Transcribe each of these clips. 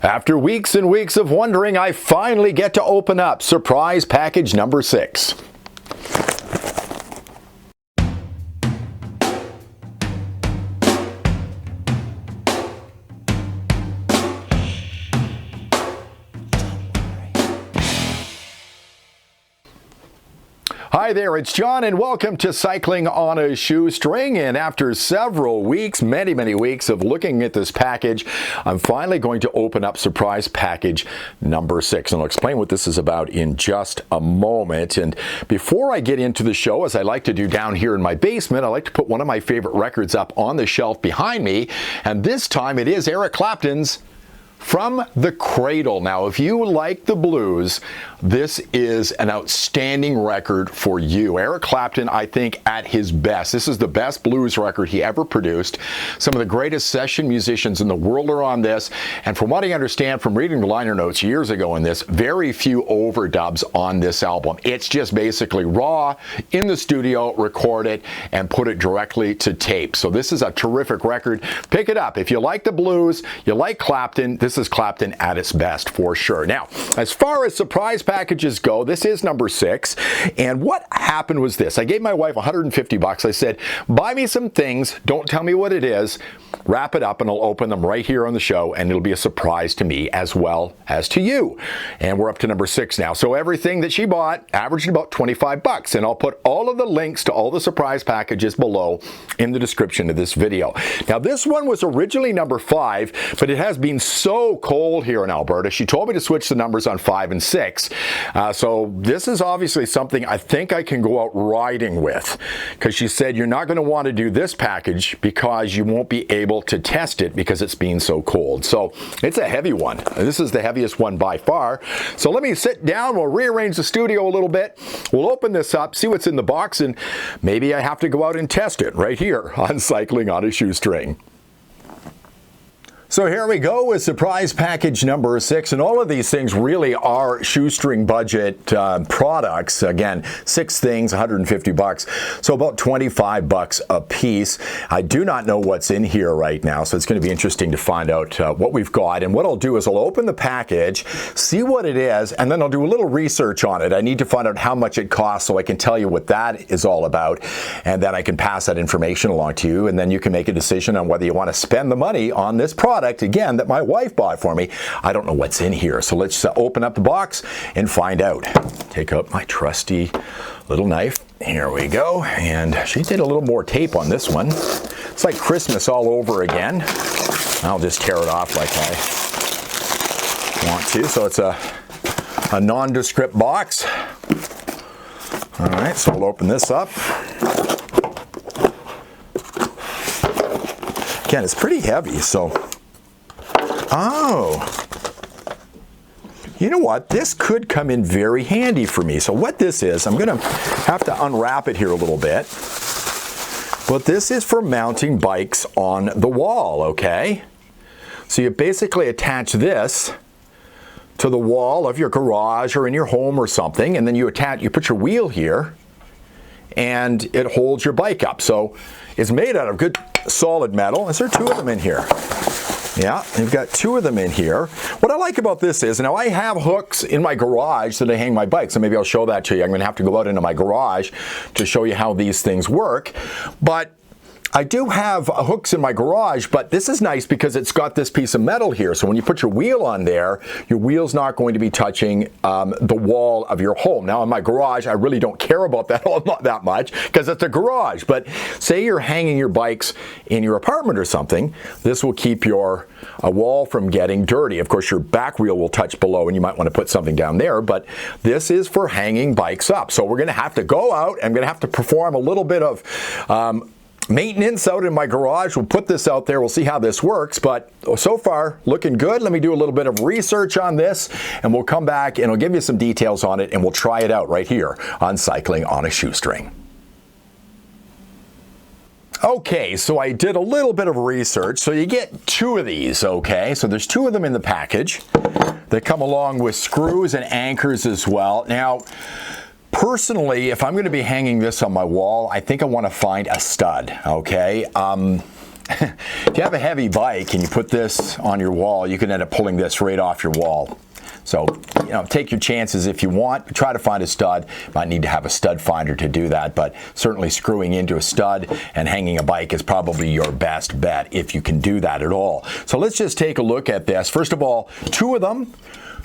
After weeks and weeks of wondering, I finally get to open up surprise package number 6. Hi there, it's John and welcome to Cycling on a Shoestring. And after several weeks, many weeks of looking at this package, I'm finally going to open up surprise package number 6. And I'll explain what this is about in just a moment. And before I get into the show, as I like to do down here in my basement, I like to put one of my favorite records up on the shelf behind me. And this time it is Eric Clapton's From the Cradle. Now, if you like the blues, this is an outstanding record for you. Eric Clapton, I think, at his best. This is the best blues record he ever produced. Some of the greatest session musicians in the world are on this. And from what I understand from reading the liner notes years ago in this, very few overdubs on this album. It's just basically raw, in the studio, record it, and put it directly to tape. So this is a terrific record. Pick it up. If you like the blues, you like Clapton, this is Clapton at its best for sure. Now, as far as surprise packages go, this is number 6. And what happened was this. I gave my wife $150. I said, buy me some things, don't tell me what it is, wrap it up and I'll open them right here on the show and it'll be a surprise to me as well as to you. And we're up to number 6 now. So everything that she bought averaged about $25. And I'll put all of the links to all the surprise packages below in the description of this video. Now, this one was originally number 5, but it has been so cold here in Alberta. She told me to switch the numbers on 5 and 6. So this is obviously something I think I can go out riding with, because she said you're not going to want to do this package because you won't be able to test it because it's been so cold. So it's a heavy one. This is the heaviest one by far. So let me sit down. We'll rearrange the studio a little bit. We'll open this up, see what's in the box, and maybe I have to go out and test it right here on Cycling on a Shoestring. So here we go with surprise package number 6, and all of these things really are shoestring budget products. Again, 6 things, $150, so about $25 a piece. I do not know what's in here right now, so it's going to be interesting to find out what we've got. And what I'll do is I'll open the package, see what it is, and then I'll do a little research on it. I need to find out how much it costs so I can tell you what that is all about, and then I can pass that information along to you, and then you can make a decision on whether you want to spend the money on this product again that my wife bought for me. I don't know what's in here, so let's open up the box and find out. Take out my trusty little knife. Here we go. And she did a little more tape on this one. It's like Christmas all over again. I'll just tear it off like I want to. So it's a nondescript box. All right, so we'll open this up. Again, it's pretty heavy, so you know what? This could come in very handy for me. So what this is, I'm going to have to unwrap it here a little bit. But this is for mounting bikes on the wall, okay? So you basically attach this to the wall of your garage or in your home or something, and then you put your wheel here, and it holds your bike up. So it's made out of good solid metal. Is there 2 of them in here? Yeah, you've got 2 of them in here. What I like about this is, now I have hooks in my garage that I hang my bike, so maybe I'll show that to you. I'm going to have to go out into my garage to show you how these things work. But I do have hooks in my garage, but this is nice because it's got this piece of metal here. So when you put your wheel on there, your wheel's not going to be touching the wall of your home. Now in my garage, I really don't care about that all not that much because it's a garage. But say you're hanging your bikes in your apartment or something, this will keep your wall from getting dirty. Of course, your back wheel will touch below and you might want to put something down there, but this is for hanging bikes up. So we're going to have to go out. I'm going to have to perform a little bit of maintenance out in my garage. We'll put this out there. We'll see how this works, but so far looking good. Let me do a little bit of research on this and we'll come back and I'll give you some details on it and we'll try it out right here on Cycling on a Shoestring. Okay, so I did a little bit of research. So you get 2 of these, okay? So there's 2 of them in the package. They come along with screws and anchors as well. Now, personally, if I'm going to be hanging this on my wall, I think I want to find a stud, okay? if you have a heavy bike and you put this on your wall, you can end up pulling this right off your wall. So, take your chances if you want. Try to find a stud. Might need to have a stud finder to do that, but certainly screwing into a stud and hanging a bike is probably your best bet if you can do that at all. So let's just take a look at this. First of all, two of them,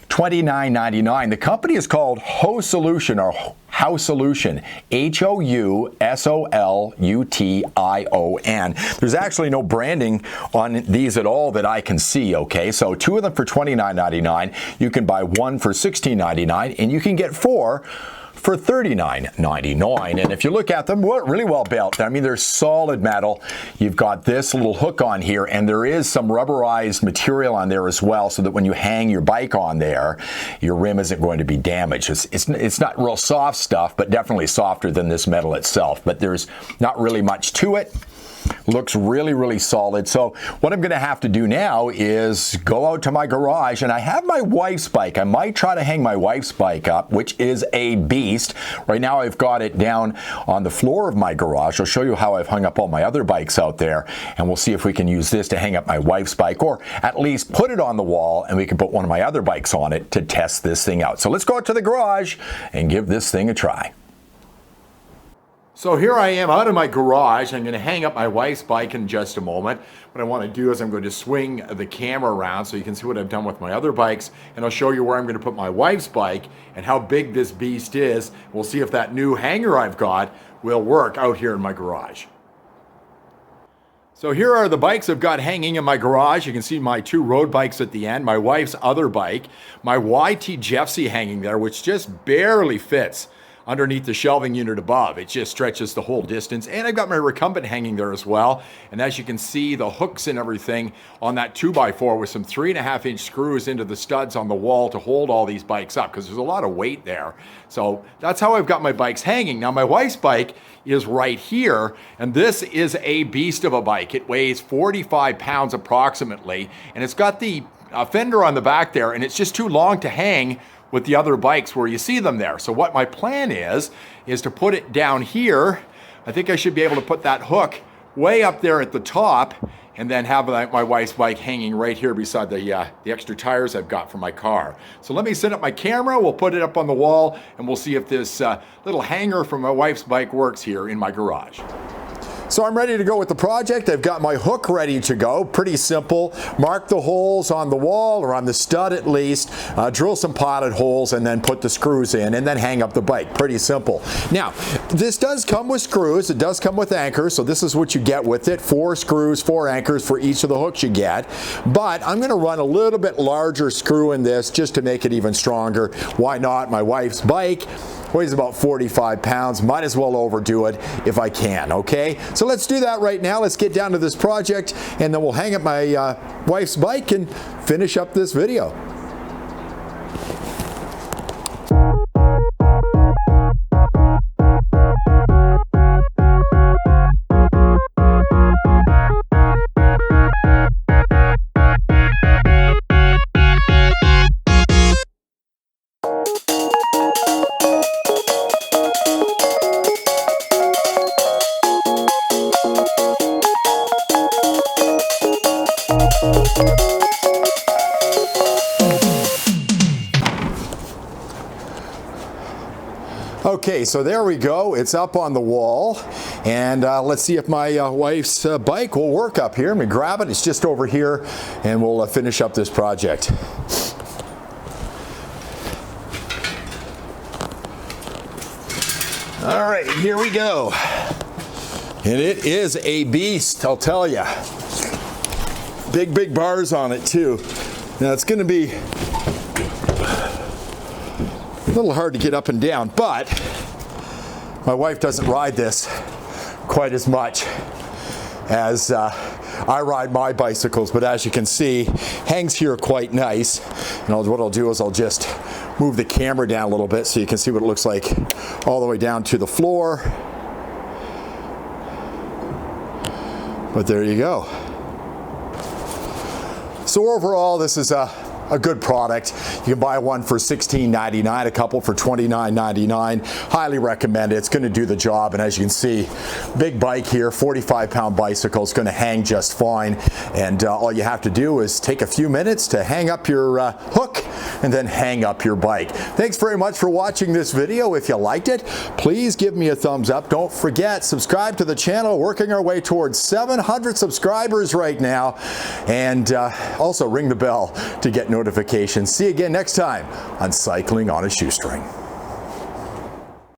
$29.99. The company is called House Solution, or House Solution, Housolution. There's actually no branding on these at all that I can see, okay? So two of them for $29.99. You can buy one for $16.99, and you can get four for $39.99. And if you look at them, really well built. I mean, they're solid metal. You've got this little hook on here, and there is some rubberized material on there as well, so that when you hang your bike on there, your rim isn't going to be damaged. It's not real soft stuff, but definitely softer than this metal itself. But there's not really much to it. Looks really, really solid. So what I'm going to have to do now is go out to my garage, and I have my wife's bike. I might try to hang my wife's bike up, which is a beast. Right now I've got it down on the floor of my garage. I'll show you how I've hung up all my other bikes out there, and we'll see if we can use this to hang up my wife's bike, or at least put it on the wall and we can put one of my other bikes on it to test this thing out. So let's go out to the garage and give this thing a try. So here I am out of my garage. I'm going to hang up my wife's bike in just a moment. What I want to do is I'm going to swing the camera around so you can see what I've done with my other bikes, and I'll show you where I'm going to put my wife's bike and how big this beast is. We'll see if that new hanger I've got will work out here in my garage. So here are the bikes I've got hanging in my garage. You can see my two road bikes at the end, my wife's other bike, my YT Jeffsy hanging there, which just barely fits underneath the shelving unit above. It just stretches the whole distance. And I've got my recumbent hanging there as well. And as you can see, the hooks and everything on that 2x4 with some 3.5-inch screws into the studs on the wall to hold all these bikes up, because there's a lot of weight there. So that's how I've got my bikes hanging. Now my wife's bike is right here, and this is a beast of a bike. It weighs 45 pounds approximately, and it's got the fender on the back there, and it's just too long to hang with the other bikes where you see them there. So what my plan is to put it down here. I think I should be able to put that hook way up there at the top, and then have my wife's bike hanging right here beside the extra tires I've got for my car. So let me set up my camera, we'll put it up on the wall, and we'll see if this little hanger from my wife's bike works here in my garage. So I'm ready to go with the project. I've got my hook ready to go. Pretty simple. Mark the holes on the wall, or on the stud at least. Drill some potted holes and then put the screws in, and then hang up the bike. Pretty simple. Now, this does come with screws. It does come with anchors, so this is what you get with it. 4 screws, 4 anchors for each of the hooks you get. But I'm going to run a little bit larger screw in this just to make it even stronger. Why not? My wife's bike weighs about 45 pounds. Might as well overdo it if I can, okay? So let's do that right now. Let's get down to this project, and then we'll hang up my wife's bike and finish up this video. Okay, so there we go. It's up on the wall, and let's see if my wife's bike will work up here. Let me grab it. It's just over here, and we'll finish up this project. All right, here we go. And it is a beast, I'll tell you. Big, big bars on it too. Now it's going to be a little hard to get up and down, but my wife doesn't ride this quite as much as I ride my bicycles, but as you can see, hangs here quite nice. And what I'll do is I'll just move the camera down a little bit so you can see what it looks like all the way down to the floor. But there you go. So overall, this is a a good product. You can buy one for $16.99, a couple for $29.99. Highly recommend it. It's going to do the job. And as you can see, big bike here, 45-pound bicycle. It's going to hang just fine. And all you have to do is take a few minutes to hang up your hook and then hang up your bike. Thanks very much for watching this video. If you liked it, please give me a thumbs up. Don't forget, subscribe to the channel. Working our way towards 700 subscribers right now. And also ring the bell to get notifications. See you again next time on Cycling on a Shoestring.